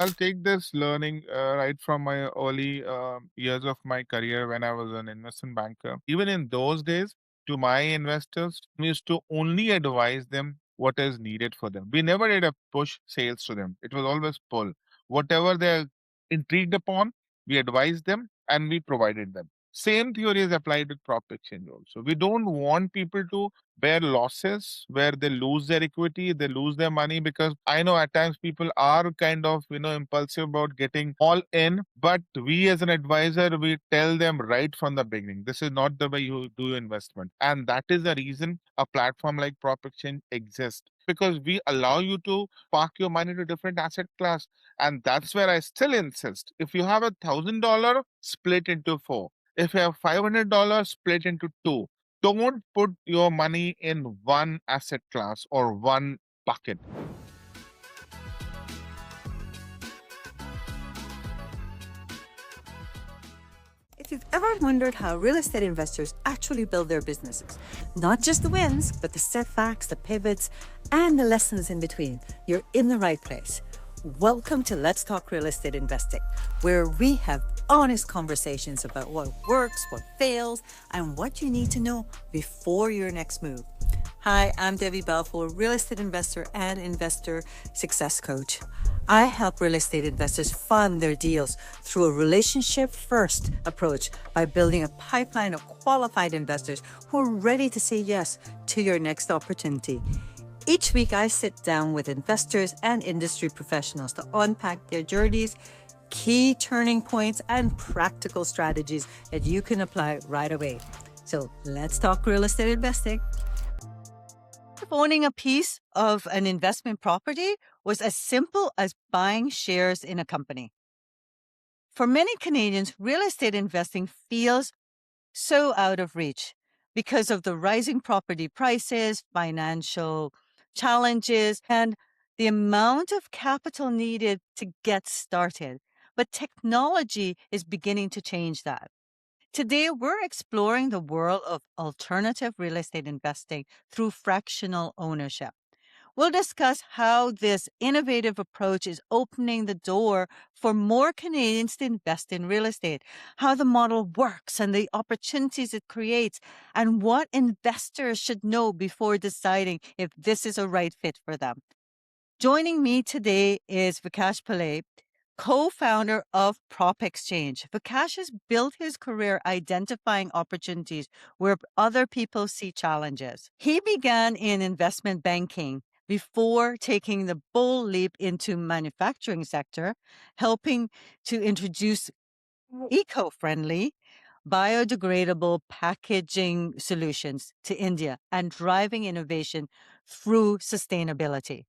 I'll take this learning right from my early years of my career when I was an investment banker. Even in those days, to my investors, we used to only advise them what is needed for them. We never did a push sales to them. It was always pull. Whatever they're intrigued upon, we advised them and we provided them. Same theory is applied with prop exchange also. We don't want people to bear losses where they lose their equity, they lose their money, because I know at times people are kind of, impulsive about getting all in. But we as an advisor, we tell them right from the beginning, this is not the way you do your investment. And that is the reason a platform like Prop Exchange exists, because we allow you to park your money to different asset class. And that's where I still insist. If you have $1,000, split into four. If you have $500, split into two. Don't put your money in one asset class or one bucket. If you've ever wondered how real estate investors actually build their businesses, not just the wins, but the setbacks, the pivots, and the lessons in between, you're in the right place. Welcome to Let's Talk Real Estate Investing, where we have honest conversations about what works, what fails, and what you need to know before your next move. Hi, I'm Debbie Balfour, real estate investor and investor success coach. I help real estate investors fund their deals through a relationship first approach by building a pipeline of qualified investors who are ready to say yes to your next opportunity. Each week, I sit down with investors and industry professionals to unpack their journeys, key turning points, and practical strategies that you can apply right away. So let's talk real estate investing. Owning a piece of an investment property was as simple as buying shares in a company. For many Canadians, real estate investing feels so out of reach because of the rising property prices, financial challenges, and the amount of capital needed to get started. But technology is beginning to change that. Today, we're exploring the world of alternative real estate investing through fractional ownership. We'll discuss how this innovative approach is opening the door for more Canadians to invest in real estate, how the model works and the opportunities it creates, and what investors should know before deciding if this is a right fit for them. Joining me today is Vikash Pillai, co-founder of PropXchange. Vikash has built his career identifying opportunities where other people see challenges. He began in investment banking before taking the bold leap into manufacturing sector, helping to introduce eco-friendly, biodegradable packaging solutions to India and driving innovation through sustainability.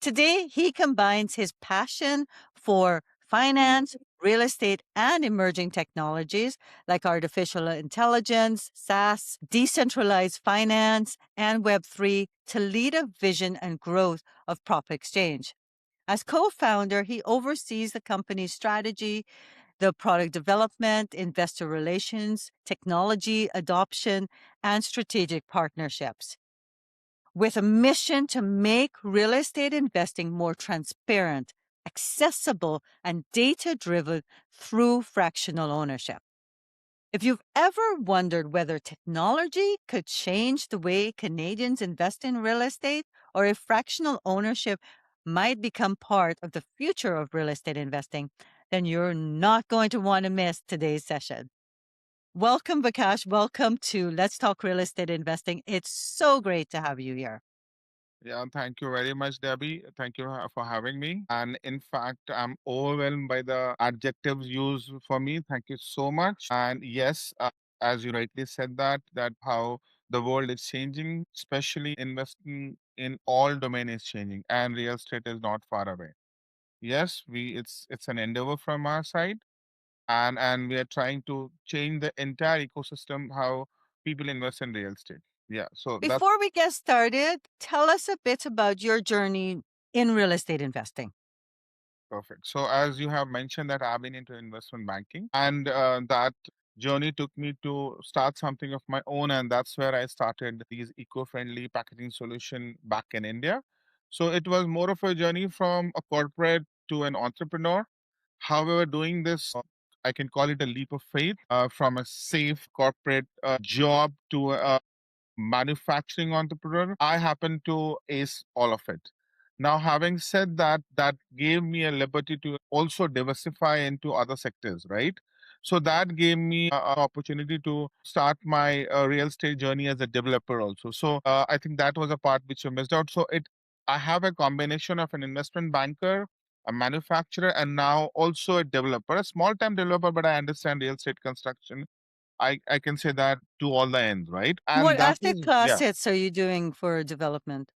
Today, he combines his passion for finance, real estate, and emerging technologies like artificial intelligence, SaaS, decentralized finance, and Web3 to lead a vision and growth of Prop Exchange. As co-founder, he oversees the company's strategy, the product development, investor relations, technology adoption, and strategic partnerships, with a mission to make real estate investing more transparent, accessible, and data-driven through fractional ownership. If you've ever wondered whether technology could change the way Canadians invest in real estate, or if fractional ownership might become part of the future of real estate investing, then you're not going to want to miss today's session. Welcome, Vikash. Welcome to Let's Talk Real Estate Investing. It's so great to have you here. Yeah, thank you very much, Debbie. Thank you for having me. And in fact, I'm overwhelmed by the adjectives used for me. Thank you so much. And yes, as you rightly said, that how the world is changing, especially investing in all domain is changing, and real estate is not far away. Yes, it's an endeavor from our side, and we are trying to change the entire ecosystem how people invest in real estate. Yeah, so that's Before we get started, tell us a bit about your journey in real estate investing. perfect. So as you have mentioned that I've been into investment banking, and that journey took me to start something of my own, and that's where I started these eco-friendly packaging solution back in India. So it was more of a journey from a corporate to an entrepreneur. However, doing this, I can call it a leap of faith from a safe corporate job to a manufacturing entrepreneur. I happen to ace all of it. Now, having said that, that gave me a liberty to also diversify into other sectors, right? So that gave me an opportunity to start my real estate journey as a developer also. So I think that was a part which you missed out. So I have a combination of an investment banker, a manufacturer, and now also a developer, a small time developer, but I understand real estate construction. I can say that to all the ends, right? What And that asset is, yeah. classes are you doing for development?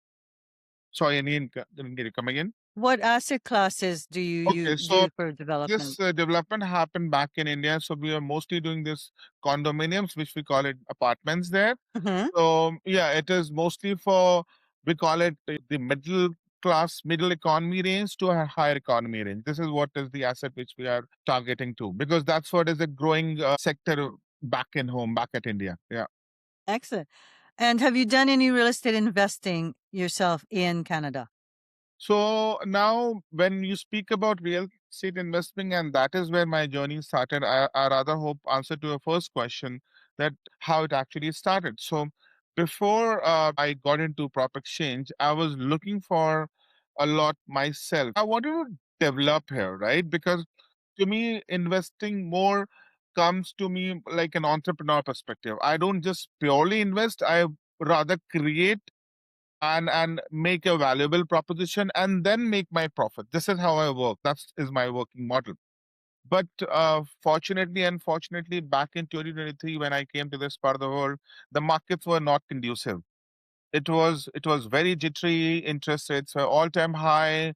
Sorry, I didn't get it. Come again. What asset classes do you Okay, so do for this development? development happened back in India. So we are mostly doing this condominiums, which we call it apartments there. Hmm. So yeah, it is mostly for, we call it the middle class, middle economy range to a higher economy range. This is what is the asset which we are targeting to, because that's what is a growing sector back in home, back at India. Yeah. Excellent. And have you done any real estate investing yourself in Canada? So now, when you speak about real estate investing, and that is where my journey started, I rather hope answer to your first question, that how it actually started. So before I got into PropXchange, I was looking for a lot myself. I wanted to develop here, right? Because to me, investing more comes to me like an entrepreneur perspective. I don't just purely invest, I rather create and make a valuable proposition and then make my profit. This is how I work. That is my working model. But fortunately, unfortunately, back in 2023, when I came to this part of the world, the markets were not conducive. It was very jittery. Interest rates were all time high.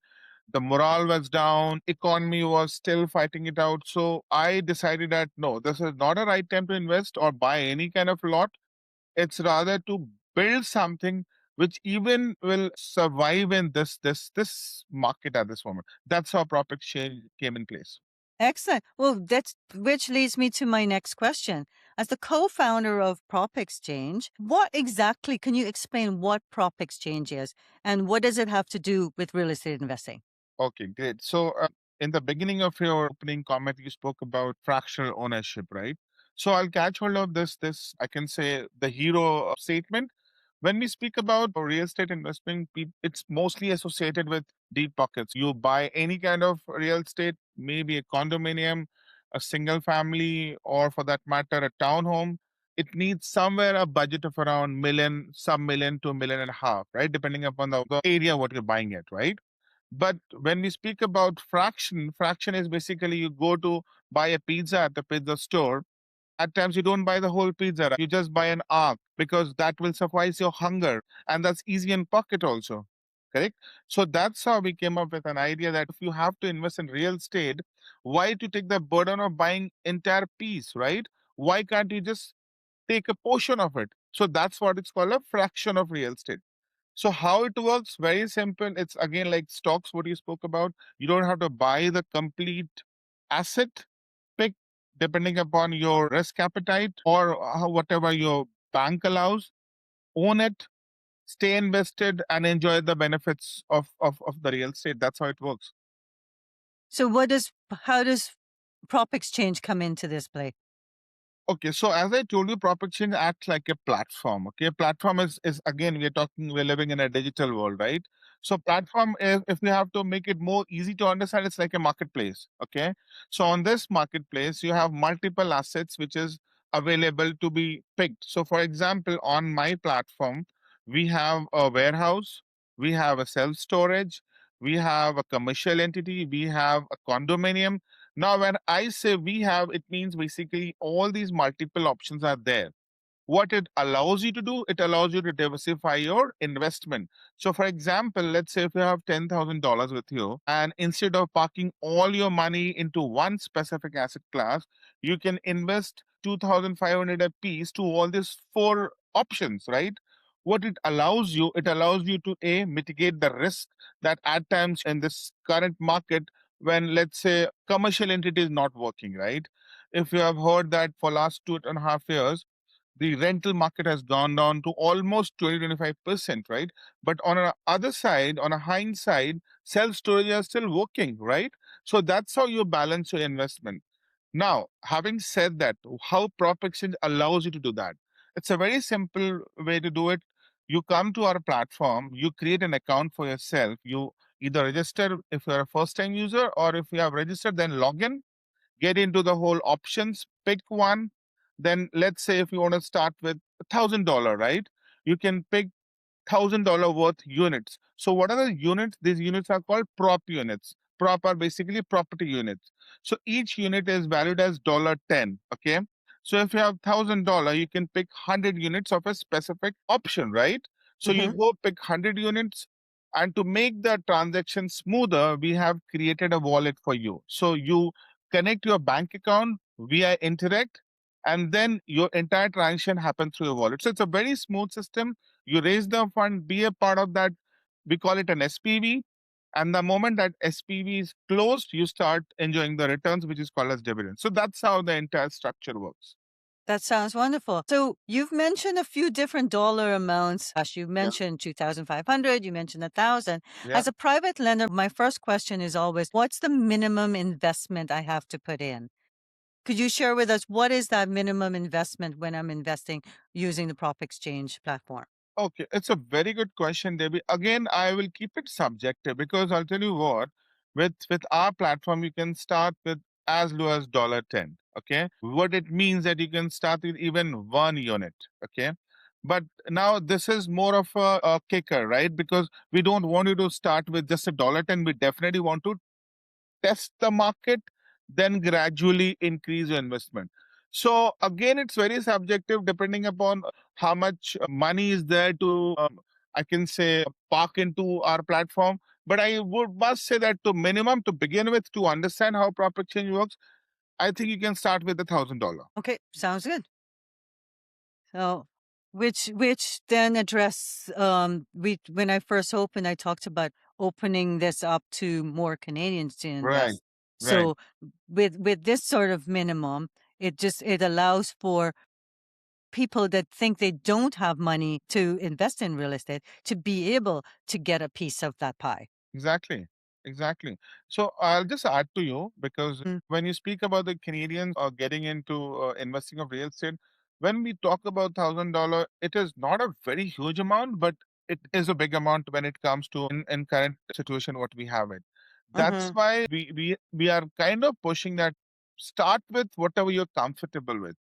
The morale was down. Economy was still fighting it out. So I decided that no, this is not a right time to invest or buy any kind of lot. It's rather to build something which even will survive in this market at this moment. That's how Prop Exchange came in place. Excellent. Well, that's which leads me to my next question. As the co-founder of PropXchange, what exactly can you explain what PropXchange is and what does it have to do with real estate investing? Okay, great. So in the beginning of your opening comment, you spoke about fractional ownership, right? So I'll catch hold of this I can say the hero statement. When we speak about real estate investment, it's mostly associated with deep pockets. You buy any kind of real estate, maybe a condominium, a single family, or for that matter, a townhome. It needs somewhere a budget of around million, some million to a million and a half, right? Depending upon the area what you're buying it, right? But when we speak about fraction is basically you go to buy a pizza at the pizza store. At times you don't buy the whole pizza, right? You just buy an arc because that will suffice your hunger and that's easy in pocket also. Correct? So that's how we came up with an idea that if you have to invest in real estate, why to take the burden of buying entire piece, right? Why can't you just take a portion of it? So that's what it's called, a fraction of real estate. So how it works? Very simple. It's again like stocks, what you spoke about. You don't have to buy the complete asset. Pick depending upon your risk appetite or whatever your bank allows. Own it, stay invested, and enjoy the benefits of the real estate. That's how it works. So how does PropXchange come into this play? Okay, so as I told you, PropXchange acts like a platform. Okay, platform is again we're living in a digital world, right? So platform is, if we have to make it more easy to understand, it's like a marketplace. Okay, so on this marketplace you have multiple assets which is available to be picked. So for example, on my platform we have a warehouse, we have a self storage, we have a commercial entity, we have a condominium. Now, when I say we have, it means basically all these multiple options are there. What it allows you to do, it allows you to diversify your investment. So, for example, let's say if you have $10,000 with you, and instead of parking all your money into one specific asset class, you can invest 2,500 a piece to all these four options, right? What it allows you to a mitigate the risk that at times in this current market, when let's say commercial entity is not working, right? If you have heard that for last 2.5 years the rental market has gone down to almost 20-25%, right? But on the other side, on a hindsight, self-storage are still working, right? So that's how you balance your investment. Now, having said that, how PropXchange allows you to do that? It's a very simple way to do it. You come to our platform, you create an account for yourself. You either register if you're a first time user, or if you have registered, then log in, get into the whole options, pick one. Then let's say if you want to start with $1,000, right? You can pick $1,000 worth units. So what are the units? These units are called prop units. Prop are basically property units. So each unit is valued as $10. Okay. So if you have $1,000, you can pick 100 units of a specific option, right? So you Mm-hmm. go pick 100 units. And to make the transaction smoother, we have created a wallet for you. So you connect your bank account via Interact, and then your entire transaction happens through your wallet. So it's a very smooth system. You raise the fund, be a part of that. We call it an SPV. And the moment that SPV is closed, you start enjoying the returns, which is called as dividends. So that's how the entire structure works. That sounds wonderful. So you've mentioned a few different dollar amounts. Gosh, you Yeah. mentioned 2,500, you mentioned 1,000. Yeah. As a private lender, my first question is always, what's the minimum investment I have to put in? Could you share with us what is that minimum investment when I'm investing using the PropXchange platform? Okay, it's a very good question, Debbie. Again, I will keep it subjective because I'll tell you what, with our platform, you can start with as low as $10. Okay. What it means that you can start with even one unit. Okay. But now this is more of a kicker, right? Because we don't want you to start with just $10. We definitely want to test the market, then gradually increase your investment. So again, it's very subjective depending upon how much money is there to, I can say, park into our platform. But I would must say that to minimum to begin with, to understand how proper exchange works, I think you can start with $1,000. Okay, sounds good. So, which then address we when I first opened, I talked about opening this up to more Canadians to Right, invest. right. So with this sort of minimum, it allows for people that think they don't have money to invest in real estate to be able to get a piece of that pie. Exactly. Exactly. So I'll just add to you because Mm. when you speak about the Canadians getting into investing of real estate, when we talk about $1,000, it is not a very huge amount, but it is a big amount when it comes to in current situation what we have it. That's Mm-hmm. why we are kind of pushing that start with whatever you're comfortable with.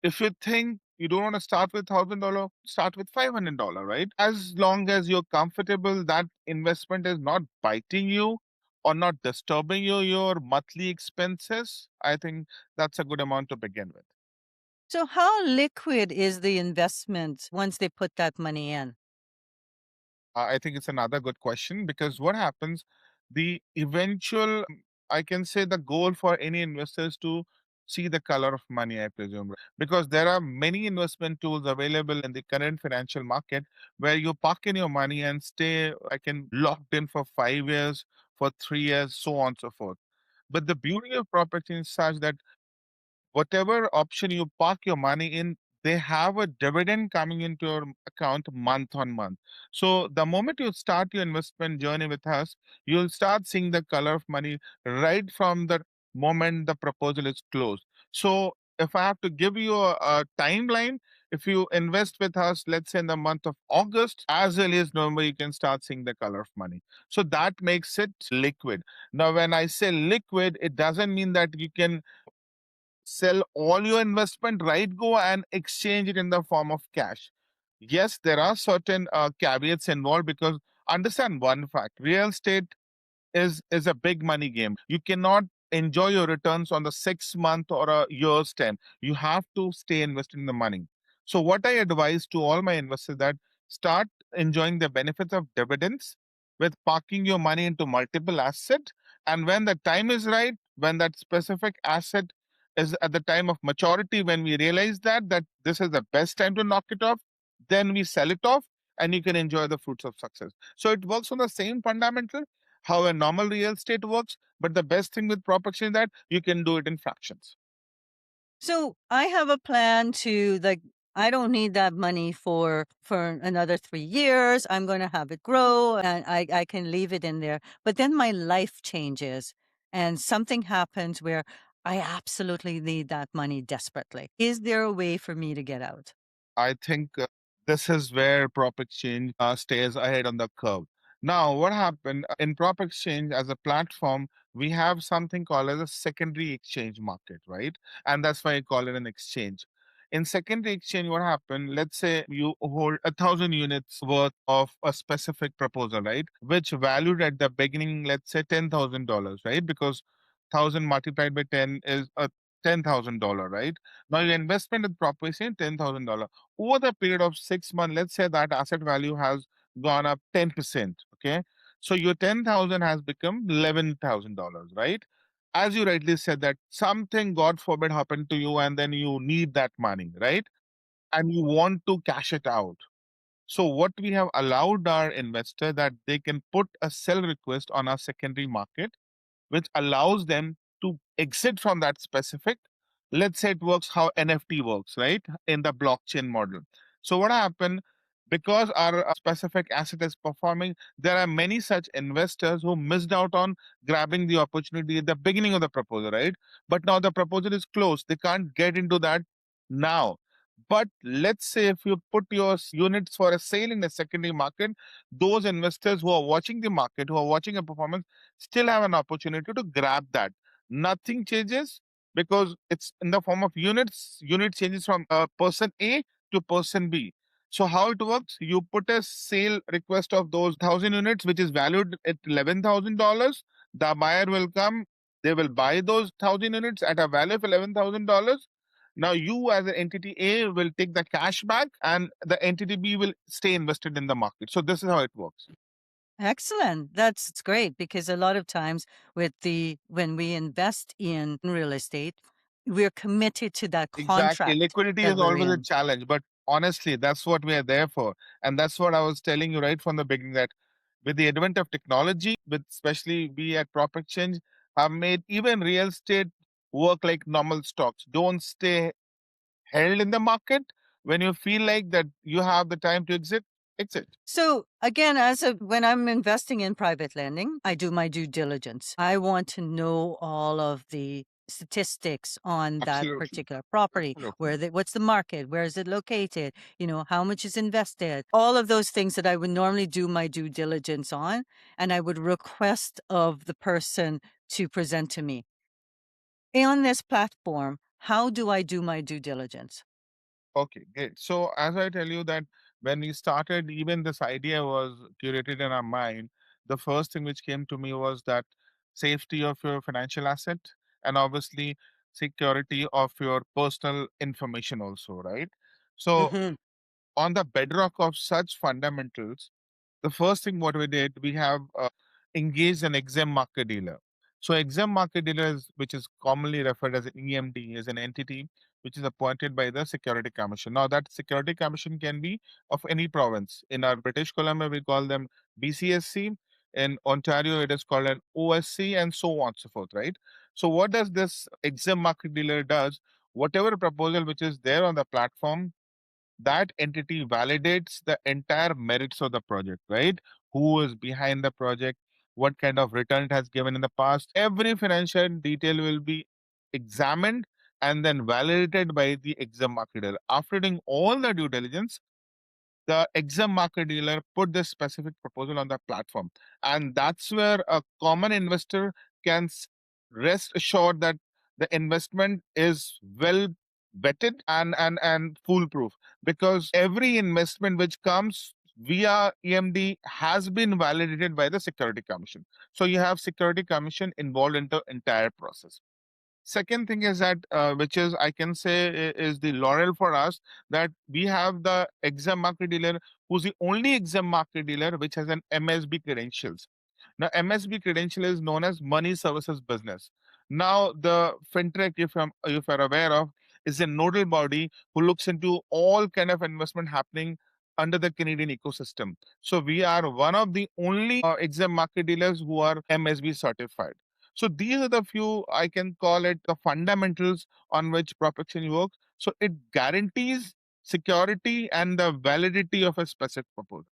If you think you don't want to start with $1,000, start with $500, right? As long as you're comfortable, that investment is not biting you or not disturbing your monthly expenses, I think that's a good amount to begin with. So how liquid is the investment once they put that money in? I think it's another good question because what happens, the eventual, I can say the goal for any investors to see the color of money, I presume, right? Because there are many investment tools available in the current financial market where you park in your money and stay, I can locked in for 5 years, for 3 years, so on and so forth. But the beauty of property is such that whatever option you park your money in, they have a dividend coming into your account month on month. So the moment you start your investment journey with us, you'll start seeing the color of money right from the moment the proposal is closed. So if I have to give you a timeline, if you invest with us, let's say in the month of August, as early as November, you can start seeing the color of money. So that makes it liquid. Now, when I say liquid, it doesn't mean that you can sell all your investment, right? Go and exchange it in the form of cash. Yes, there are certain caveats involved because understand one fact: real estate is a big money game. You cannot enjoy your returns on the 6 month or a year's time. You have to stay invested in the money. So what I advise to all my investors that start enjoying the benefits of dividends with parking your money into multiple assets. And when the time is right, when that specific asset is at the time of maturity, when we realize that this is the best time to knock it off, then we sell it off and you can enjoy the fruits of success. So it works on the same fundamental how a normal real estate works. But the best thing with property is that you can do it in fractions. So I have a plan to like I don't need that money for another 3 years. I'm going to have it grow, and I can leave it in there. But then my life changes, and something happens where I absolutely need that money desperately. Is there a way for me to get out? I think this is where PropExchange stays ahead on the curve. Now, what happened in PropExchange as a platform, we have something called as a secondary exchange market, right? And that's why I call it an exchange. In secondary exchange, what happened? Let's say you hold 1,000 units worth of a specific proposal, right? Which valued at the beginning, let's say $10,000, right? Because 1,000 multiplied by 10 is a $10,000, right? Now your investment in property is $10,000 over the period of 6 months. Let's say that asset value has gone up 10%. Okay. So your 10,000 has become $11,000, right? As you rightly said, that something, God forbid, happened to you and then you need that money, right? And you want to cash it out. So what we have allowed our investor that they can put a sell request on our secondary market, which allows them to exit from that specific. Let's say it works how NFT works, right? In the blockchain model. So what happened? Because our specific asset is performing, there are many such investors who missed out on grabbing the opportunity at the beginning of the proposal, right? But now the proposal is closed. They can't get into that now. But let's say if you put your units for a sale in the secondary market, those investors who are watching the market, who are watching a performance, still have an opportunity to grab that. Nothing changes because it's in the form of units. Unit changes from person A to person B. So how it works? You put a sale request of those 1,000 units, which is valued at $11,000. The buyer will come. They will buy those 1,000 units at a value of $11,000. Now you as an entity A will take the cash back and the entity B will stay invested in the market. So this is how it works. Excellent. That's great because a lot of times when we invest in real estate, we're committed to that Exactly. contract Liquidity that is we're always a in. challenge, but honestly, that's what we are there for. And that's what I was telling you right from the beginning, that with the advent of technology, with especially we at PropExchange, have made even real estate work like normal stocks. Don't stay held in the market. When you feel like that you have the time to exit, exit. So again, when I'm investing in private lending, I do my due diligence. I want to know all of the statistics on that Absolutely. particular property. Absolutely. What's the market? Where is it located? How much is invested? All of those things that I would normally do my due diligence on, and I would request of the person to present to me. On this platform, how do I do my due diligence? Okay, great. So as I tell you that when we started, even this idea was curated in our mind. The first thing which came to me was that safety of your financial asset and obviously security of your personal information also, right? So Mhm. on the bedrock of such fundamentals, the first thing what we did, we have engaged an exam market dealer. So exam market dealer, which is commonly referred as an EMD, is an entity which is appointed by the Security Commission. Now that Security Commission can be of any province. In our British Columbia, we call them BCSC. In Ontario, it is called an OSC, and so on and so forth, right? So what does this exam market dealer does? Whatever proposal which is there on the platform, that entity validates the entire merits of the project, right? Who is behind the project, what kind of return it has given in the past. Every financial detail will be examined and then validated by the exam marketer. After doing all the due diligence, the exam market dealer put this specific proposal on the platform. And that's where a common investor can rest assured that the investment is well vetted and foolproof, because every investment which comes via EMD has been validated by the Security Commission. So you have Security Commission involved in the entire process. Second thing is that, which is I can say is the laurel for us, that we have the exam market dealer who's the only exam market dealer which has an MSB credentials. Now, MSB credential is known as Money Services Business. Now, the FinTech, if you're aware of, is a nodal body who looks into all kind of investment happening under the Canadian ecosystem. So we are one of the only exam market dealers who are MSB certified. So these are the few, I can call it the fundamentals on which PropExchange works. So it guarantees security and the validity of a specific proposal.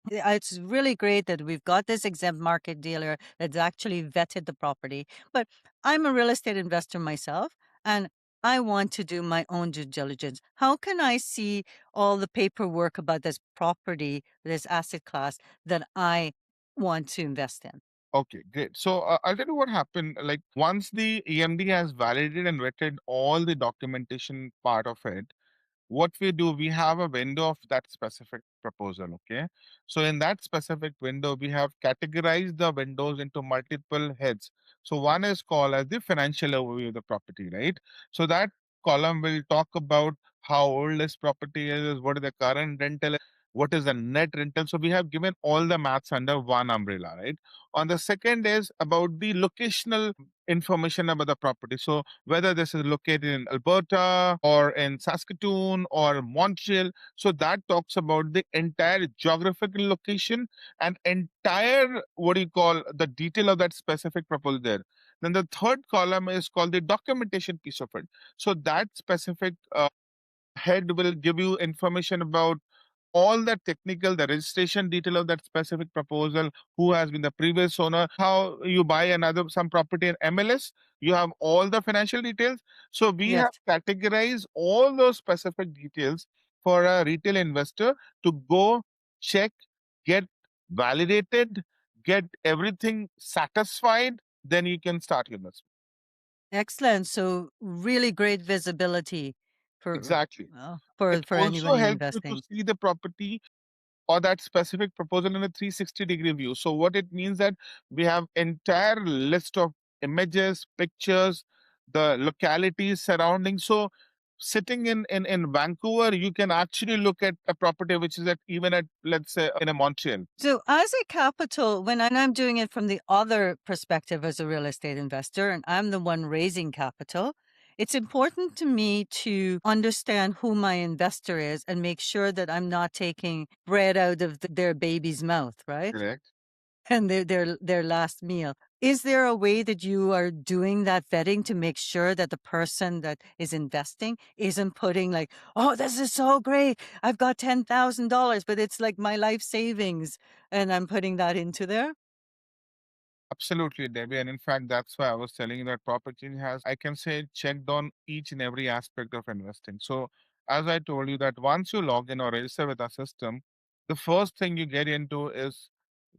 It's really great that we've got this exempt market dealer that's actually vetted the property. But I'm a real estate investor myself, and I want to do my own due diligence. How can I see all the paperwork about this property, this asset class that I want to invest in? Okay, great. So I'll tell you what happened. Like once the EMD has validated and vetted all the documentation part of it, what we do, we have a window of that specific proposal. Okay. So in that specific window, we have categorized the windows into multiple heads. So one is called as the financial overview of the property, right? So that column will talk about how old this property is, what is the current rental, what is the net rental. So we have given all the maths under one umbrella, right? On the second is about the locational information about the property. So whether this is located in Alberta or in Saskatoon or Montreal. So that talks about the entire geographical location and entire, what do you call, the detail of that specific proposal there. Then the third column is called the documentation piece of it. So that specific head will give you information about all the technical, the registration detail of that specific proposal, who has been the previous owner, how you buy another some property in MLS, you have all the financial details. So we Yes. have categorized all those specific details for a retail investor to go check, get validated, get everything satisfied, then you can start your investment. Excellent. So really great visibility for Exactly. It for also anybody helps you to investing. see the property or that specific proposal in a 360-degree view. So what it means that we have entire list of images, pictures, the localities surrounding. So sitting in Vancouver, you can actually look at a property which is at even at, let's say, in a Montreal. So, as a capital, when I'm doing it from the other perspective as a real estate investor, and I'm the one raising capital, it's important to me to understand who my investor is and make sure that I'm not taking bread out of their baby's mouth, right? Correct. And their last meal. Is there a way that you are doing that vetting to make sure that the person that is investing isn't putting like, "Oh, this is so great. I've got $10,000, but it's like my life savings," and I'm putting that into there? Absolutely, Debbie. And in fact, that's why I was telling you that property has, I can say, checked on each and every aspect of investing. So, as I told you, that once you log in or register with our system, the first thing you get into is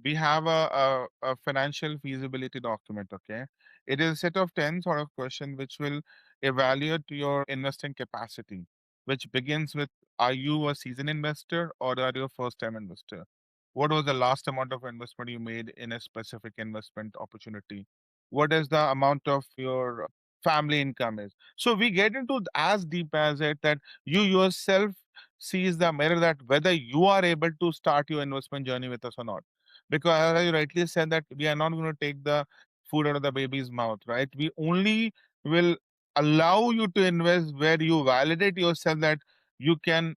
we have a financial feasibility document. Okay. It is a set of 10 sort of question which will evaluate your investing capacity, which begins with, are you a seasoned investor or are you a first time investor? What was the last amount of investment you made in a specific investment opportunity? What is the amount of your family income is? So we get into as deep as it that you yourself sees the mirror that whether you are able to start your investment journey with us or not. Because as I rightly said that we are not going to take the food out of the baby's mouth, right? We only will allow you to invest where you validate yourself that you can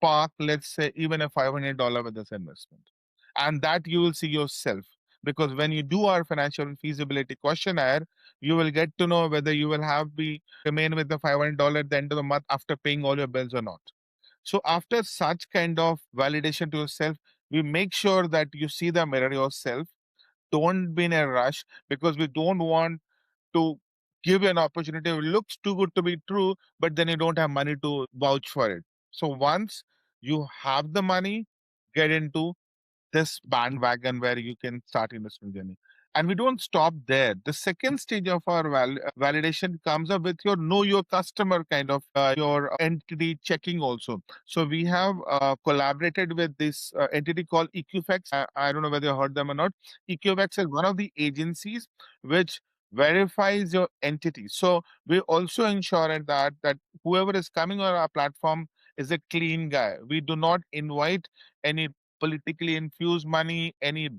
park, let's say, even a $500 with this investment. And that you will see yourself. Because when you do our financial feasibility questionnaire, you will get to know whether you will have be remain with the $500 at the end of the month after paying all your bills or not. So after such kind of validation to yourself, we make sure that you see the mirror yourself. Don't be in a rush because we don't want to give you an opportunity. It looks too good to be true, but then you don't have money to vouch for it. So once you have the money, get into this bandwagon where you can start investment journey. And we don't stop there. The second stage of our validation comes up with your know your customer kind of your entity checking also. So we have collaborated with this entity called Equifax. I don't know whether you heard them or not. Equifax is one of the agencies which verifies your entity. So we also ensure that whoever is coming on our platform is a clean guy. We do not invite any politically infused money, any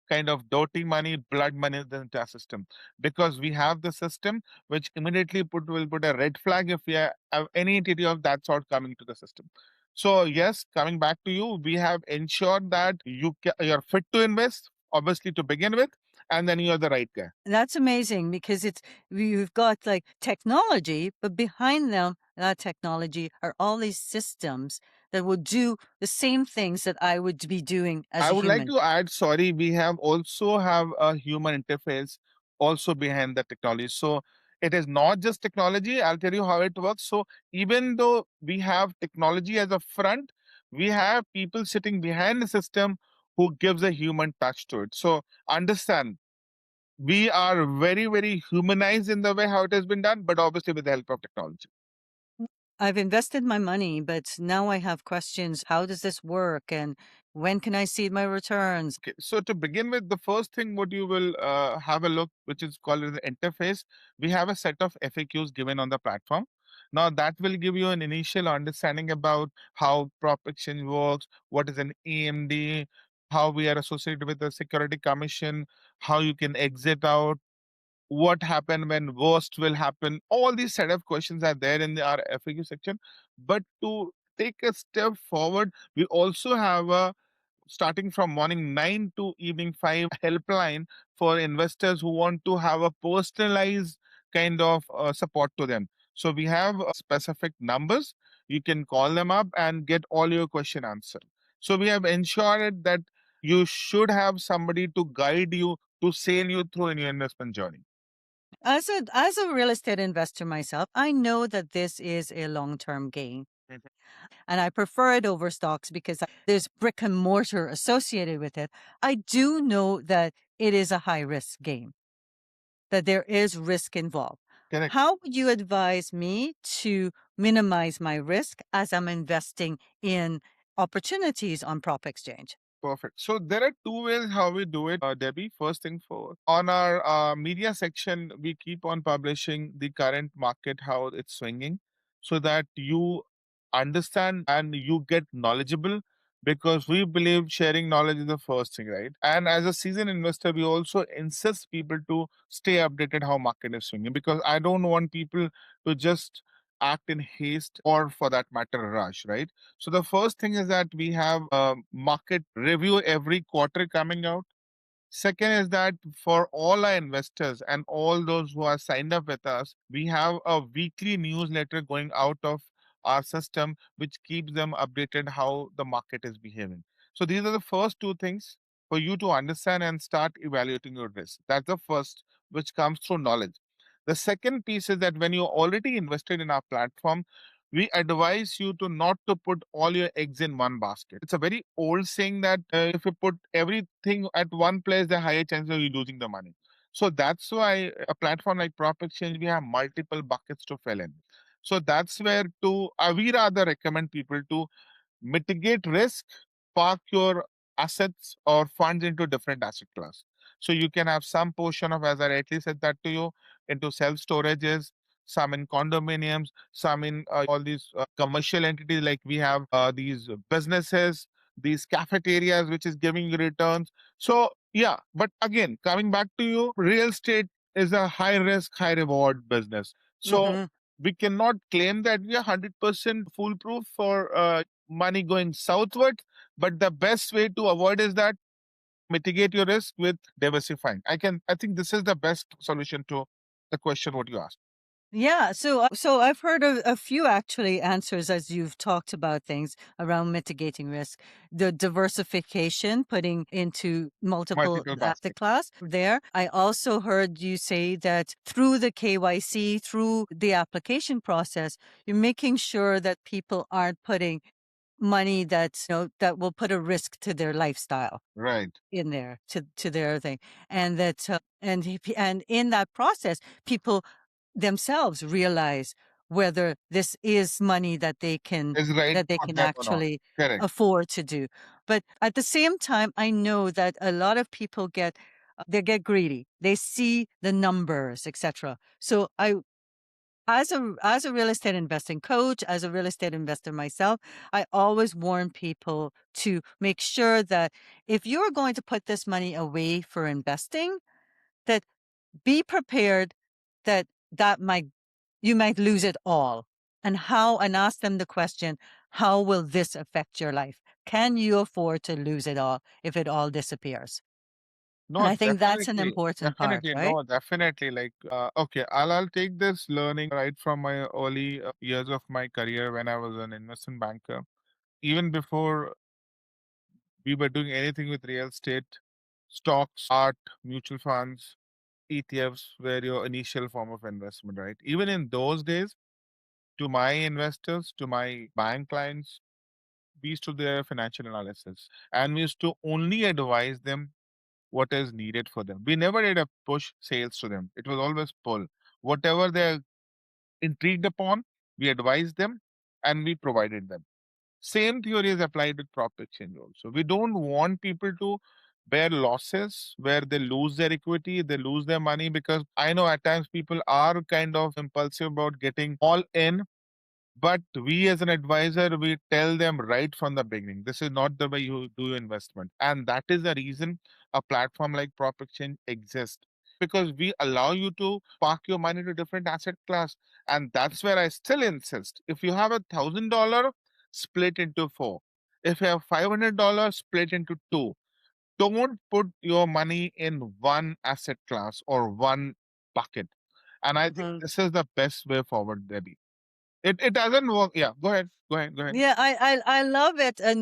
kind of dirty money, blood money into our system. Because we have the system which immediately will put a red flag if we have any entity of that sort coming to the system. So yes, coming back to you, we have ensured that you're fit to invest, obviously to begin with, and then you're the right guy. That's amazing because it's we've got like technology, but behind them that technology or all these systems that will do the same things that I would be doing as I a would like human. to add, sorry, we have also have a human interface also behind the technology. So it is not just technology. I'll tell you how it works. So even though we have technology as a front, we have people sitting behind the system who gives a human touch to it. So understand, we are very, very humanized in the way how it has been done, but obviously with the help of technology. I've invested my money, but now I have questions. How does this work? And when can I see my returns? Okay, so to begin with, the first thing what you will have a look, which is called as the interface, we have a set of FAQs given on the platform. Now that will give you an initial understanding about how PropXchange works, what is an AMD, how we are associated with the Security Commission, how you can exit out, what happened when worst will happen. All these set of questions are there in our FAQ section. But to take a step forward, we also have a starting from morning 9 to evening 5 helpline for investors who want to have a personalized kind of support to them. So we have specific numbers. You can call them up and get all your question answered. So we have ensured that you should have somebody to guide you, to sail you through in your investment journey. As a real estate investor myself, I know that this is a long-term gain. And I prefer it over stocks because there's brick and mortar associated with it. I do know that it is a high risk game, that there is risk involved. Correct. How would you advise me to minimize my risk as I'm investing in opportunities on PropXchange? Perfect. So there are two ways how we do it, Debbie. First thing for on our media section, we keep on publishing the current market, how it's swinging, so that you understand and you get knowledgeable. Because we believe sharing knowledge is the first thing, right? And as a seasoned investor, we also insist people to stay updated how market is swinging. Because I don't want people to just act in haste or, for that matter, rush, right? So the first thing is that we have a market review every quarter coming out. Second is that for all our investors and all those who are signed up with us, we have a weekly newsletter going out of our system, which keeps them updated how the market is behaving. So these are the first two things for you to understand and start evaluating your risk. That's the first, which comes through knowledge. The second piece is that when you're already invested in our platform, we advise you to not to put all your eggs in one basket. It's a very old saying that if you put everything at one place, the higher chance of you losing the money. So that's why a platform like Prop Exchange, we have multiple buckets to fill in. So that's where to we rather recommend people to mitigate risk, park your assets or funds into different asset class. So you can have some portion of, as I rightly said that to you, into self storages, some in condominiums, some in all these commercial entities, like we have these businesses, these cafeterias, which is giving you returns. So yeah, but again, coming back to you, real estate is a high risk, high reward business. So Mm-hmm. we cannot claim that we are 100% foolproof for money going southward. But the best way to avoid is that mitigate your risk with diversifying. I think this is the best solution to the question what you asked. Yeah, so I've heard of a few actually answers as you've talked about things around mitigating risk. The diversification, putting into multiple Multiple asset baskets. class there. I also heard you say that through the KYC, through the application process, you're making sure that people aren't putting money that's, that will put a risk to their lifestyle Right. in there, to their thing, and that and in that process people themselves realize whether this is money that they can Is right for them or not. actually Correct. afford to do. But at the same time, I know that a lot of people get greedy. They see the numbers, etc. So I, as a real estate investing coach, as a real estate investor myself, I always warn people to make sure that if you're going to put this money away for investing, that be prepared that that might you might lose it all. And ask them the question, how will this affect your life? Can you afford to lose it all if it all disappears? And No, I think that's an definitely. important part, Definitely. right? No, definitely. Like, okay, I'll take this learning right from my early years of my career when I was an investment banker. Even before we were doing anything with real estate, stocks, art, mutual funds, ETFs were your initial form of investment, right? Even in those days, to my investors, to my bank clients, we used to do their financial analysis and we used to only advise them what is needed for them. We never did a push sales to them. It was always pull. Whatever they're intrigued upon, we advised them and we provided them. Same theory is applied with prop exchange also. We don't want people to bear losses where they lose their equity, they lose their money, because I know at times people are kind of impulsive about getting all in, but we as an advisor, we tell them right from the beginning, this is not the way you do investment. And that is the reason a platform like Prop Exchange exists. Because we allow you to park your money to different asset class. And that's where I still insist. If you have $1,000, split into four. If you have $500, split into two. Don't put your money in one asset class or one bucket. And I think Mhm. this is the best way forward, Debbie. It doesn't work. Yeah, go ahead. Go ahead. Go ahead. Yeah, I love it, and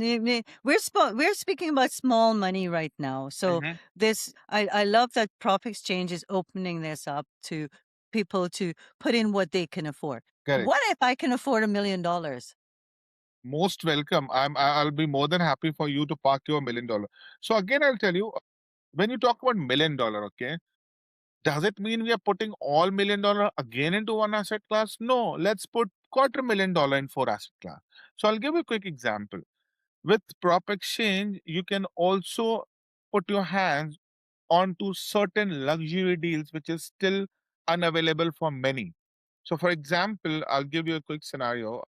we're speaking about small money right now. So Hmm. this I love that Prop Exchange is opening this up to people to put in what they can afford. Correct. What if I can afford $1 million? Most welcome. I'll be more than happy for you to park your $1 million. So again, I'll tell you, when you talk about $1 million, okay, does it mean we are putting all $1 million again into one asset class? No, let's put $250,000 in four asset class. So I'll give you a quick example. With Prop Exchange, you can also put your hands onto certain luxury deals which is still unavailable for many. So, for example, I'll give you a quick scenario.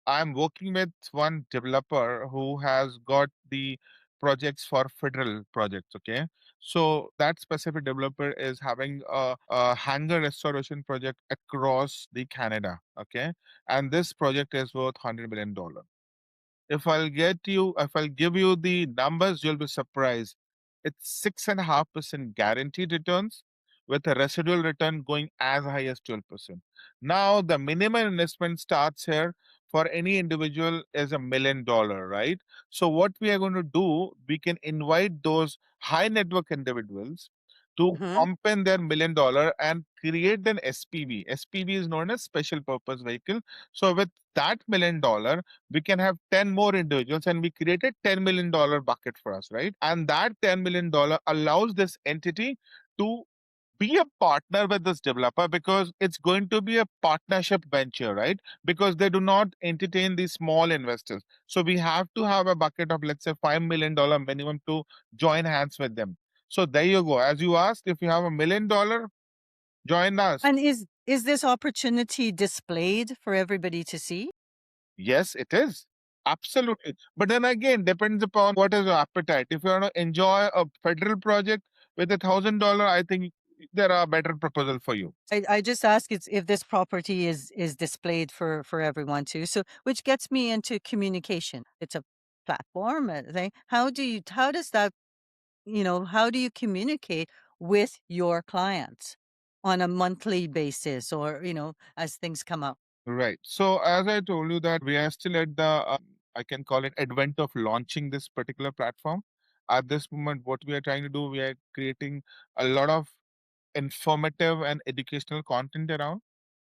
I'm working with one developer who has got the projects for federal projects. Okay. So that specific developer is having a hangar restoration project across the Canada. Okay. And this project is worth $100 million. If I'll give you the numbers, you'll be surprised. It's 6.5% guaranteed returns with a residual return going as high as 12%. Now, the minimum investment starts here for any individual is $1 million, right? So, what we are going to do, we can invite those high network individuals to Mm-hmm. pump in their $1 million and create an SPV. SPV is known as special purpose vehicle. So, with that $1 million, we can have 10 more individuals and we created $10 million bucket for us, right? And that $10 million allows this entity to be a partner with this developer, because it's going to be a partnership venture, right? Because they do not entertain these small investors. So we have to have a bucket of, let's say, $5 million minimum to join hands with them. So there you go. As you asked, if you have $1 million, join us. And is this opportunity displayed for everybody to see? Yes, it is. Absolutely. But then again, depends upon what is your appetite. If you want to enjoy a federal project with $1,000, I think there are better proposal for you. I just ask it's if this property is displayed for everyone too. So which gets me into communication. It's a platform, a thing. How does that how do you communicate with your clients on a monthly basis or as things come up? Right. So as I told you that we are still at the, I can call it advent of launching this particular platform. At this moment, what we are trying to do, we are creating a lot of informative and educational content around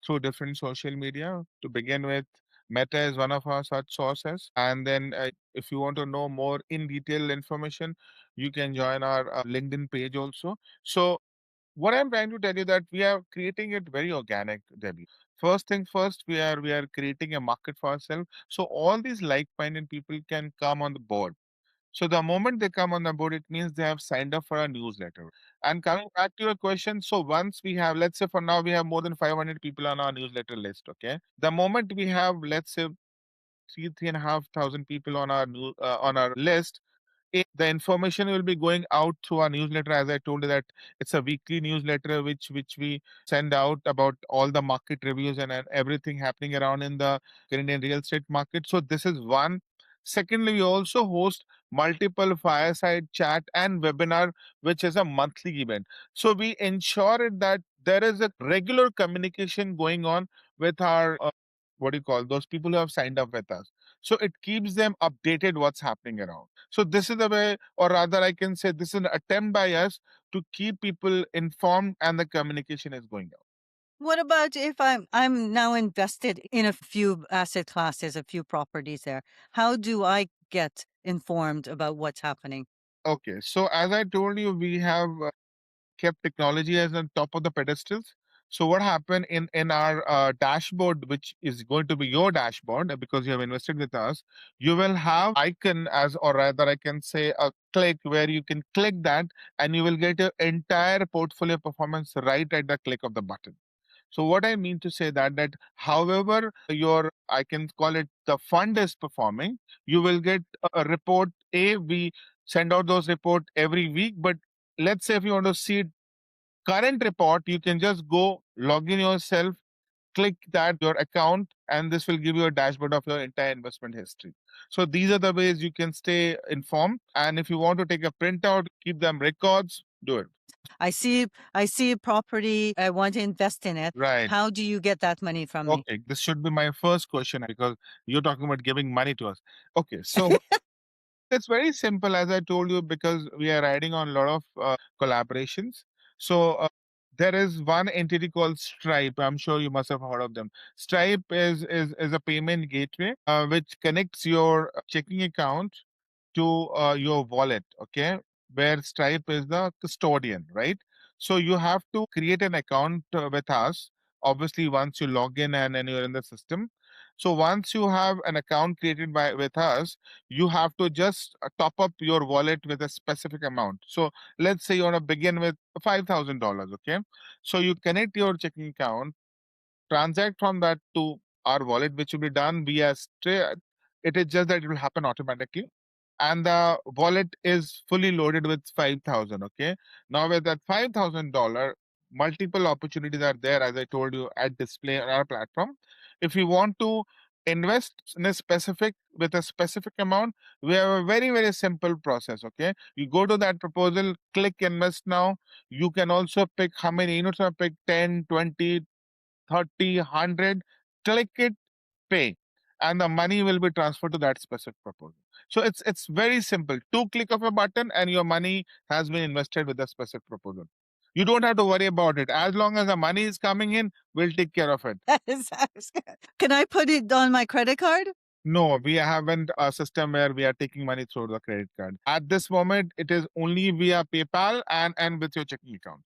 through different social media. To begin with, Meta is one of our such sources. And then, if you want to know more in detail information, you can join our LinkedIn page also. So, what I'm trying to tell you that we are creating it very organic, Debbie. First thing first, we are creating a market for ourselves. So all these like-minded people can come on the board. So the moment they come on the board, it means they have signed up for a newsletter. And coming back to your question, so once we have, let's say for now, we have more than 500 people on our newsletter list. Okay. The moment we have, let's say, 3,500 people on our on our list, the information will be going out through our newsletter. As I told you that it's a weekly newsletter which we send out about all the market reviews and everything happening around in the Canadian real estate market. So this is one. Secondly, we also host multiple fireside chat and webinar, which is a monthly event. So we ensure it that there is a regular communication going on with our what do you call those people who have signed up with us. So it keeps them updated what's happening around. So this is the way, or rather, I can say this is an attempt by us to keep people informed and the communication is going out. What about if I'm now invested in a few asset classes, a few properties there? How do I get informed about what's happening? Okay, so as I told you, we have kept technology as on top of the pedestals. So what happened in our dashboard, which is going to be your dashboard because you have invested with us, you will have icon as, or rather, I can say a click where you can click that, and you will get your entire portfolio performance right at the click of the button. So what I mean to say that however your, I can call it, the fund is performing, you will get a report. We send out those report every week, but let's say if you want to see current report, you can just go log in yourself, click that your account, and this will give you a dashboard of your entire investment history. So these are the ways you can stay informed. And if you want to take a printout, keep them records, do it. I see a property, I want to invest in it. Right. How do you get that money from me? Okay, this should be my first question because you're talking about giving money to us. Okay, so it's very simple, as I told you, because we are riding on a lot of collaborations. So there is one entity called Stripe. I'm sure you must have heard of them. Stripe is a payment gateway which connects your checking account to your wallet, okay, where Stripe is the custodian, right? So you have to create an account with us, obviously, once you log in and you're in the system. So once you have an account created by with us, you have to just top up your wallet with a specific amount. So let's say you want to begin with $5,000, okay? So you connect your checking account, transact from that to our wallet, which will be done via Stripe. It is just that it will happen automatically, and the wallet is fully loaded with 5,000. Okay. Now with that $5,000, multiple opportunities are there, as I told you, at display on our platform. If you want to invest in a specific with a specific amount, we have a very simple process. Okay. You go to that proposal, click invest now. You can also pick how many units are pick 10, 20, 30, 100, click it, pay, and the money will be transferred to that specific proposal. So it's very simple. Two click of a button and your money has been invested with a specific proposal. You don't have to worry about it. As long as the money is coming in, we'll take care of it. Sounds good. Can I put it on my credit card? No, we haven't a system where we are taking money through the credit card. At this moment, it is only via PayPal and with your checking account.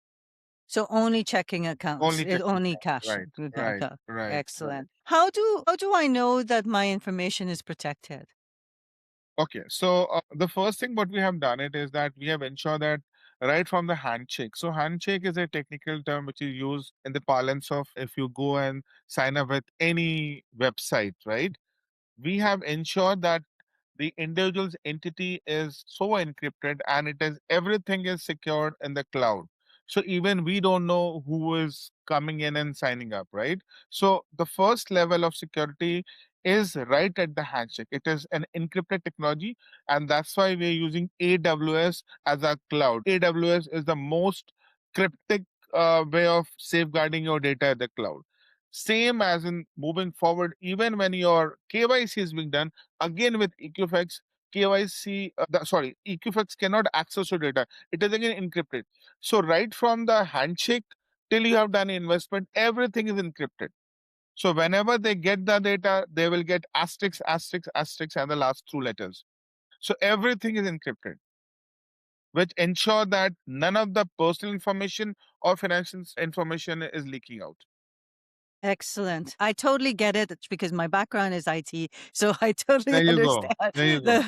So only checking accounts, Only checking only account. cash. Right, Okay. right, right, right. Excellent. How do I know that my information is protected? Okay, so the first thing what we have done it is that we have ensured that right from the handshake. So handshake is a technical term which is used in the parlance of if you go and sign up with any website, right? We have ensured that the individual's entity is so encrypted and it is everything is secured in the cloud. So even we don't know who is coming in and signing up, right? So the first level of security is right at the handshake. It is an encrypted technology, and that's why we're using AWS as our cloud. AWS is the most cryptic way of safeguarding your data at the cloud. Same as in moving forward, even when your KYC is being done, again with Equifax, Equifax cannot access your data. It is again encrypted. So right from the handshake till you have done investment, everything is encrypted. So whenever they get the data, they will get asterisk, asterisk, asterisk, and the last two letters. So everything is encrypted, which ensure that none of the personal information or financial information is leaking out. Excellent. I totally get it. It's because my background is IT, so I totally There you go. understand There you go.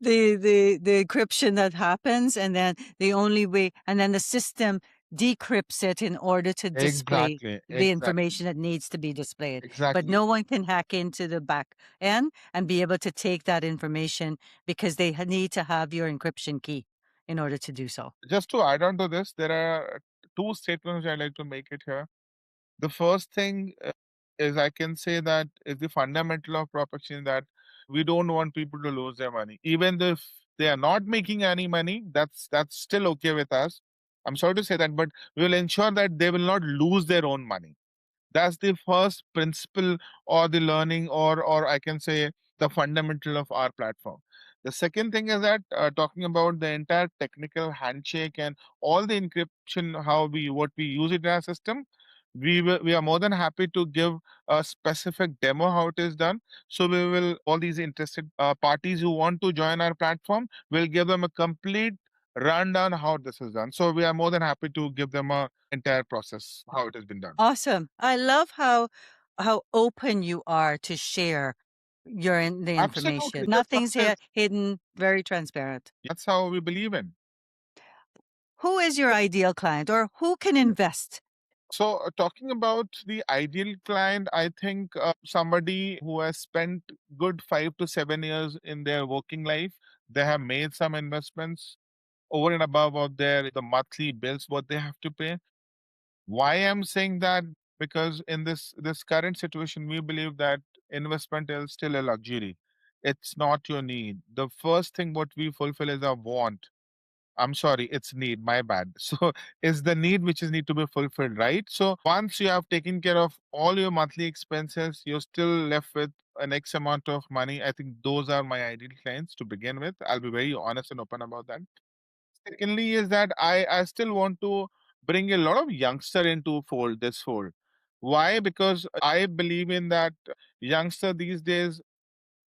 the the encryption that happens, and then the only way, and then the system decrypts it in order to display Exactly. the Exactly. information that needs to be displayed. But Exactly. no one can hack into the back end and be able to take that information because they need to have your encryption key in order to do so. Just to add on to this, there are two statements I'd like to make it here. The first thing is I can say that is the fundamental of PropXchange that we don't want people to lose their money. Even if they are not making any money, that's still okay with us. I'm sorry to say that, but we will ensure that they will not lose their own money. That's the first principle or the learning, or I can say the fundamental of our platform. The second thing is that talking about the entire technical handshake and all the encryption, how we what we use it in our system, we are more than happy to give a specific demo how it is done. So we will all these interested parties who want to join our platform, will give them a complete rundown how this is done. So we are more than happy to give them a entire process how it has been done. Awesome. I love how open you are to share the information. Absolutely. The Nothing's trust is hidden, very transparent. that's how we believe in. Who is your ideal client or who can invest? So, talking about the ideal client, I think somebody who has spent good 5 to 7 years in their working life, they have made some investments over and above of their the monthly bills what they have to pay. Why I'm saying that? Because in this current situation, we believe that investment is still a luxury. It's not your need. The first thing what we fulfill is a want. I'm sorry, it's need, my bad. So it's the need which is need to be fulfilled, right? So once you have taken care of all your monthly expenses, you're still left with an X amount of money. I think those are my ideal clients to begin with. I'll be very honest and open about that. Secondly, is that I still want to bring a lot of youngster into fold. Why? Because I believe in that youngster these days.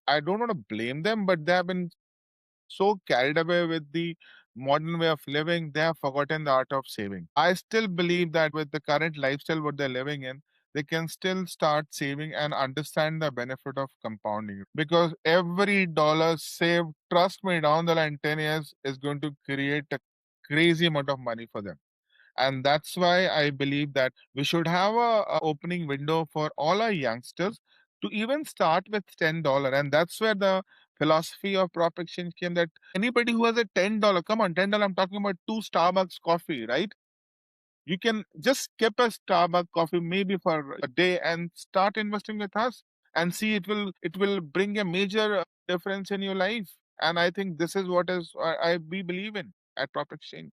I don't want to blame them, but they have been so carried away with the modern way of living, they have forgotten the art of saving. I still believe that with the current lifestyle what they're living in, they can still start saving and understand the benefit of compounding. Because every dollar saved, trust me, down the line 10 years is going to create a crazy amount of money for them. And that's why I believe that we should have a opening window for all our youngsters to even start with $10. And that's where the philosophy of PropXchange came, that anybody who has a $10, come on, $10, I'm talking about two Starbucks coffee, right? You can just skip a Starbucks coffee maybe for a day and start investing with us and see it will bring a major difference in your life. And I think this is what is we believe in at PropXchange.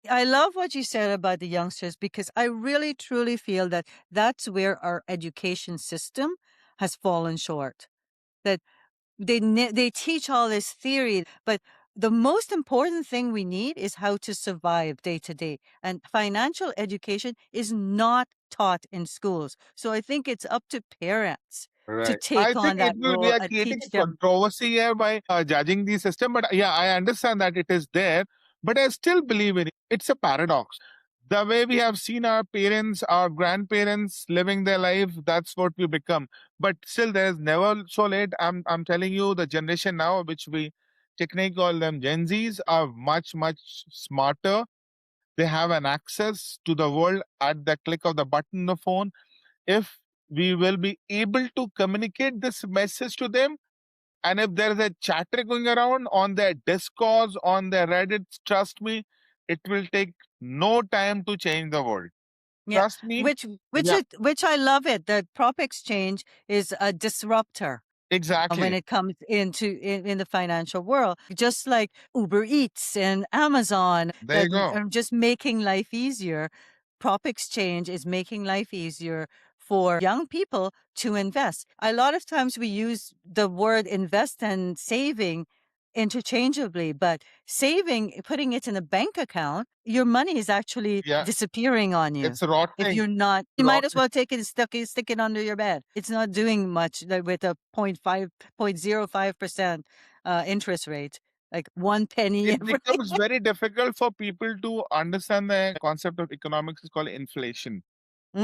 I love what you said about the youngsters because I really truly feel that that's where our education system has fallen short. That they teach all this theory, but the most important thing we need is how to survive day to day. And financial education is not taught in schools. So I think it's up to parents to Right. I take think on it that will we role are and creating teach a them. controversy here by judging the system, but yeah, I understand that it is there, but I still believe in it. It's a paradox. The way we have seen our parents, our grandparents living their life, that's what we become. But still, there is never so late. I'm telling you, the generation now, which we technically call them Gen Zs, are much smarter. They have an access to the world at the click of the button on the phone. If we will be able to communicate this message to them, and if there is a chatter going around on their discourse, on their Reddit, trust me, it will take no time to change the world. Yeah, Trust me. Yeah, which I love it that Prop Exchange is a disruptor when exactly. it comes in the financial world, just like Uber Eats and Amazon There that you go. are just making life easier. Prop Exchange is making life easier for young people to invest. A lot of times we use the word invest and saving interchangeably, but saving, putting it in a bank account, your money is actually Yeah, disappearing on you. it's If rotting. you're not, you might as Rotting. well take it and stick it under your bed. It's not doing much with a 0.05% interest rate, like 1 penny It every. becomes very difficult for people to understand the concept of economics is called inflation.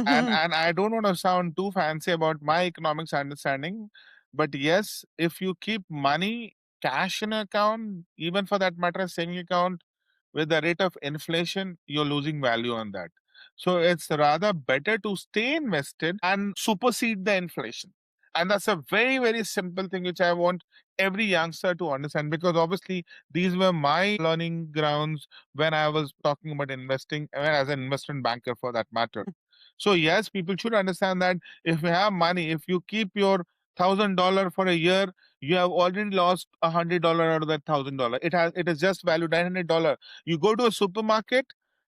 and Mhm. and I don't want to sound too fancy about my economics understanding, but yes, if you keep money cash in an account, even for that matter, a saving account, with the rate of inflation, you're losing value on that. So it's rather better to stay invested and supersede the inflation. And that's a very simple thing which I want every youngster to understand, because obviously these were my learning grounds when I was talking about investing as an investment banker for that matter. So yes, people should understand that if you have money, if you keep your $1,000 for a year, you have already lost $100 out of that $1,000. It is just valued $900. You go to a supermarket.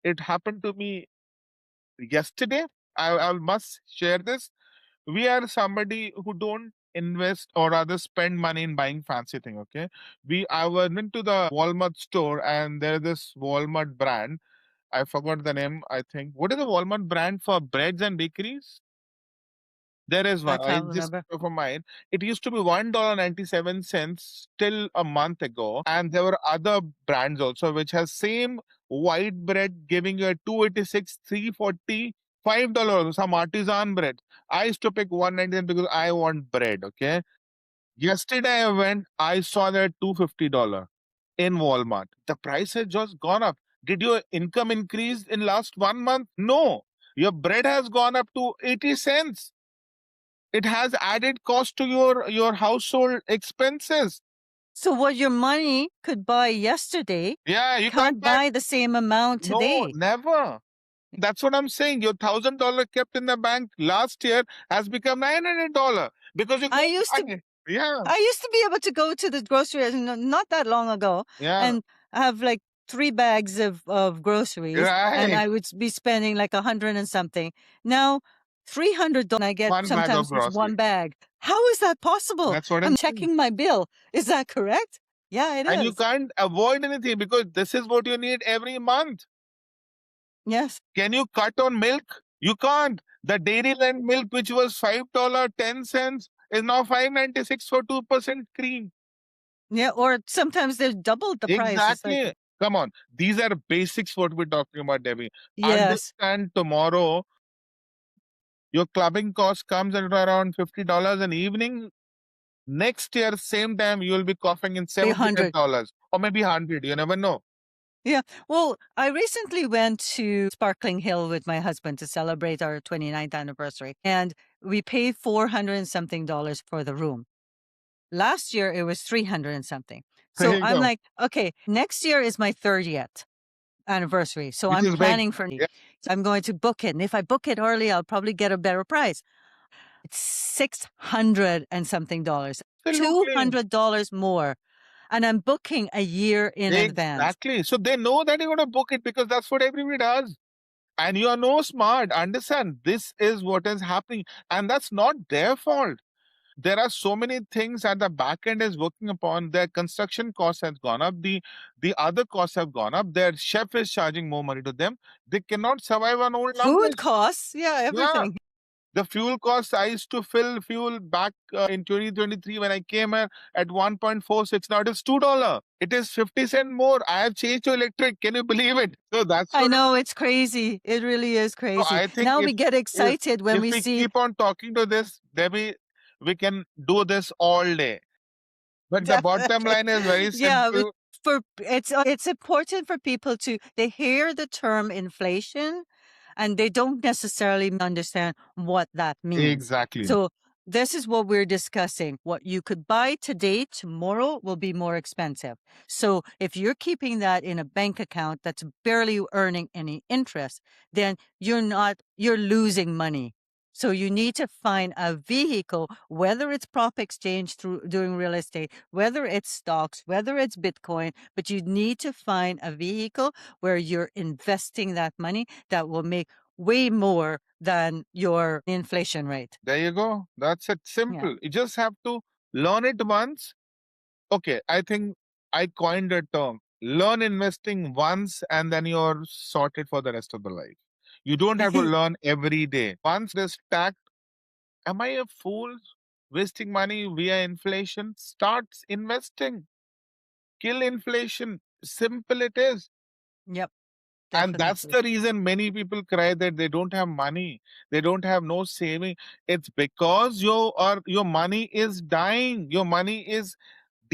It happened to me yesterday. I must share this. We are somebody who don't invest or rather spend money in buying fancy thing. Okay, I went into the Walmart store and there's this Walmart brand. I forgot the name. I think what is the Walmart brand for breads and bakeries? There is I one. I can't just remember. for mine. It used to be $1.97 till a month ago, and there were other brands also which has same white bread giving you a 286, 340, $5. Some artisan bread. I used to pick 199 because I want bread. Okay. Yesterday I went. I saw that $250 in Walmart. The price has just gone up. Did your income increase in last 1 month? No. Your bread has gone up to 80 cents. It has added cost to your household expenses. So what your money could buy yesterday Yeah, you can't can't buy. buy the same amount No, today. never. That's what I'm saying. Your $1,000 kept in the bank last year has become $900 because you I can't used to buy it. Yeah, I used to be able to go to the grocery not that long ago yeah, and have like 3 bags of groceries, and right. I would be spending like 100 and something. Now, $300 I get One bag of sometimes just one grocery. bag. How is that possible? That's what I'm I'm saying. checking my bill. Is that correct? Yeah, it And you is. can't avoid anything because this is what you need every month. Yes. Can you cut on milk? You can't. The Dairyland milk, which was $5.10, is now $5.96 for 2% cream. Yeah, or sometimes they've doubled the price. It's like, Exactly. Come on. These are basics what we're talking about, Debbie. yes. Understand tomorrow your clubbing cost comes at around $50 an evening. Next year, same time, you'll be coughing in 100. $75 or maybe 100. You never know. Yeah. Well, I recently went to Sparkling Hill with my husband to celebrate our 29th anniversary, and we paid 400 and something dollars for the room. Last year it was 300 and something. There So you I'm go. like, okay, next year is my 30th anniversary. So Which I'm is big. planning for Yeah, so I'm going to book it. And if I book it early, I'll probably get a better price. It's 600 and something dollars, absolutely. $200 more. And I'm booking a year in advance. Exactly. So they know that you're going to book it because that's what everybody does. And you are no smart. Understand this is what is happening. And that's not their fault. There are so many things that the back end is working upon. Their construction costs has gone up. The other costs have gone up. Their chef is charging more money to them. They cannot survive on old Food numbers. costs, yeah, Yeah. everything. The fuel costs, I used to fill fuel back in 2023 when I came here at 1.46. Now it is $2. It is 50 cent more. I have changed to electric. Can you believe it? So that's I what. know it's crazy. It really is So crazy. I think Now we get if excited when if we we see keep on talking to this, Debbie, we can do this all day. But the bottom definitely. line is very Yeah, but simple. for it's important for people to they hear the term inflation and they don't necessarily understand what that means. Exactly. So this is what we're discussing. What you could buy today, tomorrow will be more expensive. So if you're keeping that in a bank account that's barely earning any interest, then you're losing money. So you need to find a vehicle, whether it's PropXchange through doing real estate, whether it's stocks, whether it's Bitcoin, but you need to find a vehicle where you're investing that money that will make way more than your inflation rate. There you go. That's it. Yeah. Simple. You just have to learn it once. Okay, I think I coined a term. Learn investing once and then you're sorted for the rest of the life. You don't have to learn every day. Once it is stacked, am I a fool wasting money via inflation? Start investing. Kill inflation. Simple it is. Yep. And that's Definitely. the reason many people cry that they don't have money. They don't have no saving. It's because your money is dying. Your money is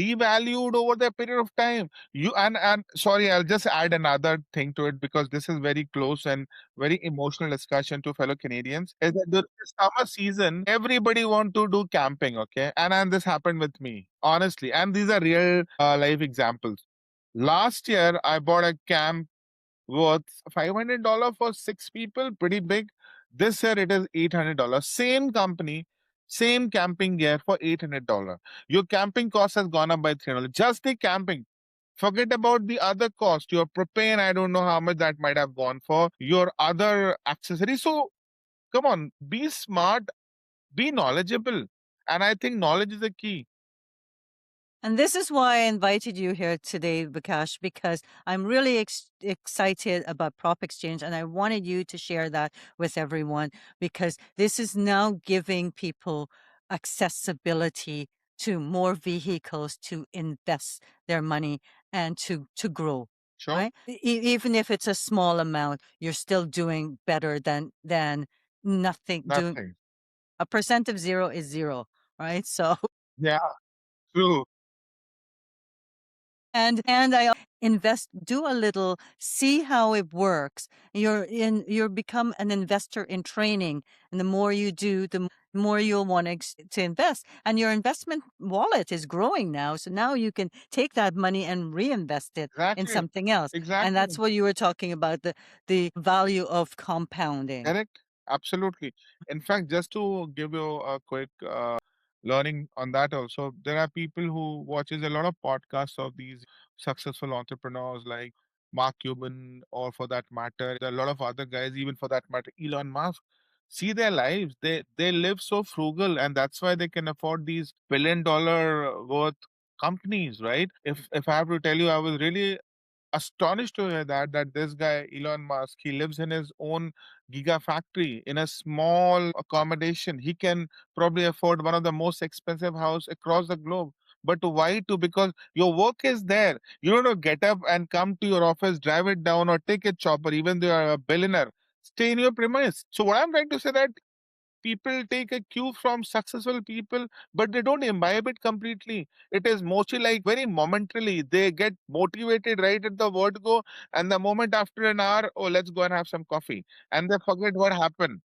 devalued over the period of time. You and sorry, I'll just add another thing to it because this is very close and very emotional discussion to fellow Canadians. Is that during the summer season, everybody want to do camping, okay? And this happened with me, honestly. And these are real life examples. Last year, I bought a camp worth $500 for 6 people, pretty big. This year it is $800. Same company, same camping gear for $800. Your camping cost has gone up by $300. Just the camping. Forget about the other cost. Your propane, I don't know how much that might have gone for. Your other accessories. So come on, be smart, be knowledgeable. And I think knowledge is the key. And this is why I invited you here today, Vikash, because I'm really excited about PropXchange and I wanted you to share that with everyone because this is now giving people accessibility to more vehicles to invest their money and to grow. Sure. Right? Even if it's a small amount, you're still doing better than nothing. Doing Nothing. a percent of zero is zero, right? So Yeah, true. and I invest, do a little, see how it works. You're become an investor in training, and the more you do, the more you'll want to invest, and your investment wallet is growing now. So now you can take that money and reinvest it in Exactly. something else, and Exactly. that's what you were talking about, the value of compounding. Correct. Absolutely. In fact, just to give you a quick learning on that also, there are people who watches a lot of podcasts of these successful entrepreneurs like Mark Cuban, or for that matter, there are a lot of other guys, even for that matter, Elon Musk. See their lives. They live so frugal, and that's why they can afford these $1 billion worth companies, right? If I have to tell you, I was really astonished to hear that this guy Elon Musk, he lives in his own gigafactory in a small accommodation. He can probably afford one of the most expensive house across the globe. But why? To because your work is there. You don't have to get up and come to your office, drive it down, or take a chopper. Even though you're a billionaire, stay in your premise. So what I'm trying to say that people take a cue from successful people, but they don't imbibe it completely. It is mostly like very momentarily. They get motivated right at the word go, and the moment after an hour, oh, let's go and have some coffee. And they forget what happened.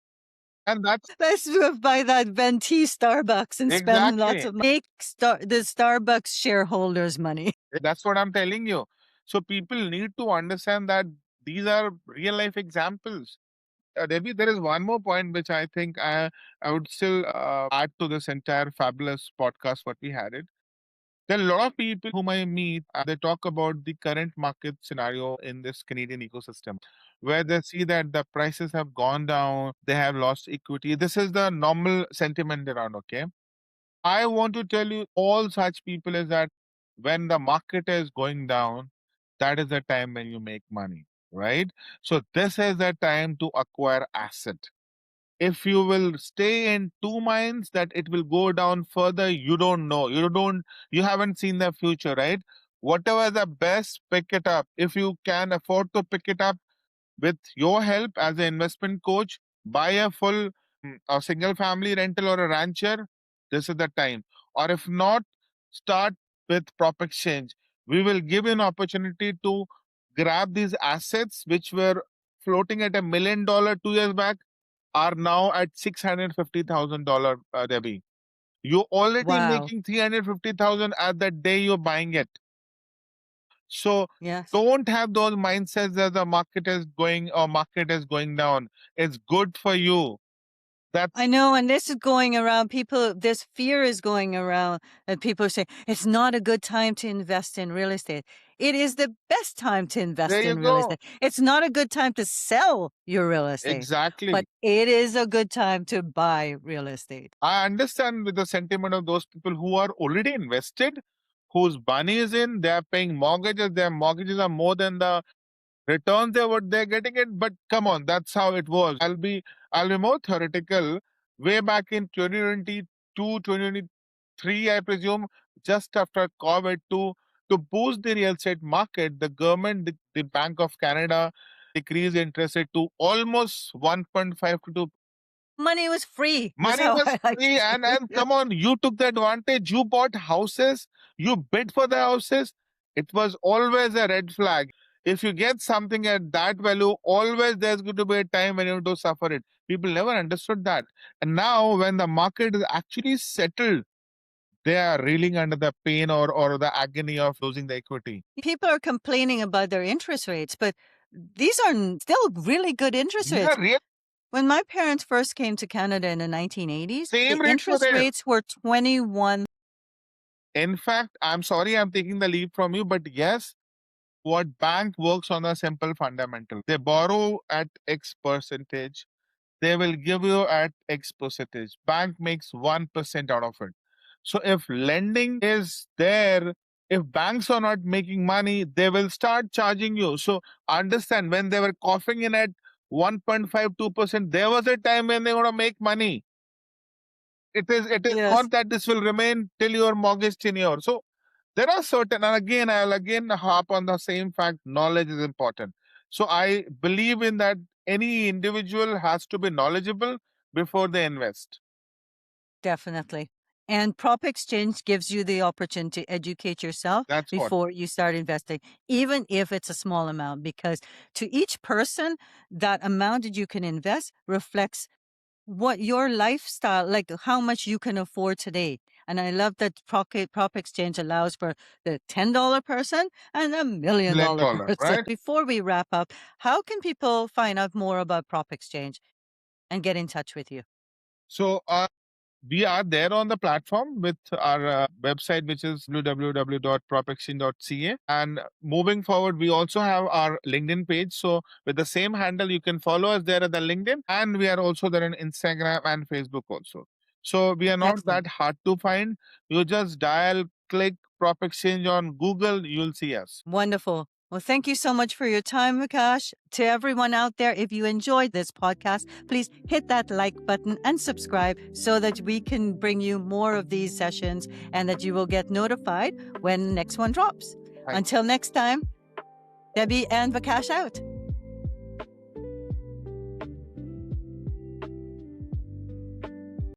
And that's Let's buy that venti Starbucks and spend lots exactly, of money. Make the Starbucks shareholders money. that's what I'm telling you. So people need to understand that these are real life examples. Debbie, there is one more point which I think I would still add to this entire fabulous podcast what we had it. There are a lot of people whom I meet, they talk about the current market scenario in this Canadian ecosystem, where they see that the prices have gone down, they have lost equity. This is the normal sentiment around, okay? I want to tell you, all such people is that when the market is going down, that is the time when you make money, right? So this is the time to acquire asset. If you will stay in two minds that it will go down further, you don't know. You haven't seen the future, right? Whatever is the best, pick it up. If you can afford to pick it up with your help as an investment coach, buy a full a single family rental or a rancher, this is the time. Or if not, start with PropXchange. We will give you an opportunity to grab these assets which were floating at $1 million 2 years back, are now at $650,000, Debbie. You're already Wow. making 350,000 at the day you're buying it. So Yes. don't have those mindsets that the market is going or market is going down. It's good for you. That's I know, and this is going around. People, this fear is going around, and people say it's not a good time to invest in real estate. It is the best time to invest there you in real go. estate. It's not a good time to sell your real estate, but Exactly. it is a good time to buy real estate. I understand with the sentiment of those people who are already invested, whose money is in, they are paying mortgages, their mortgages are more than the returns they what they're getting it. But come on, that's how it was. I'll be more theoretical. Way back in 2022, 2023, I presume, just after COVID, to boost the real estate market, the government, the Bank of Canada, decreased interest rate to almost 1.5 to 2. Money was free, is Money how was I like to free, say and it. come on, you took the advantage. You bought houses, you bid for the houses. It was always a red flag. If you get something at that value, always there's going to be a time when you have to suffer it. People never understood that. And now, when the market is actually settled, they are reeling under the pain or the agony of losing the equity. People are complaining about their interest rates, but these are still really good interest These rates. are real. When my parents first came to Canada in the 1980s, the Same rates were interest there. rates were 21. In fact, I'm sorry I'm taking the lead from you, but yes, what bank works on a simple fundamental. They borrow at X percentage, they will give you at X percentage. Bank makes 1% out of it. So if lending is there, if banks are not making money, they will start charging you. So understand, when they were coughing in at 1.52%, there was a time when they were going to make money. It is Yes, not that this will remain till your mortgage tenure. So there are certain, and again, I'll again harp on the same fact, knowledge is important. So I believe in that any individual has to be knowledgeable before they invest. definitely. And PropXchange gives you the opportunity to educate yourself That's what. before you start investing, even if it's a small amount, because to each person, that amount that you can invest reflects what your lifestyle, like how much you can afford today. And I love that PropXchange allows for the $10 person and a Million $1 million dollar, person. right? Before we wrap up, how can people find out more about PropXchange and get in touch with you? So we are there on the platform with our website, which is www.propexchange.ca. And moving forward, we also have our LinkedIn page. So with the same handle, you can follow us there at the LinkedIn. And we are also there on Instagram and Facebook also. So we are not Excellent. that hard to find. You just dial, click Prop Exchange on Google, you'll see us. Wonderful. Well, thank you so much for your time, Vikash. To everyone out there, if you enjoyed this podcast, please hit that like button and subscribe so that we can bring you more of these sessions and that you will get notified when the next one drops. Thank Until next time, Debbie and Vikash out.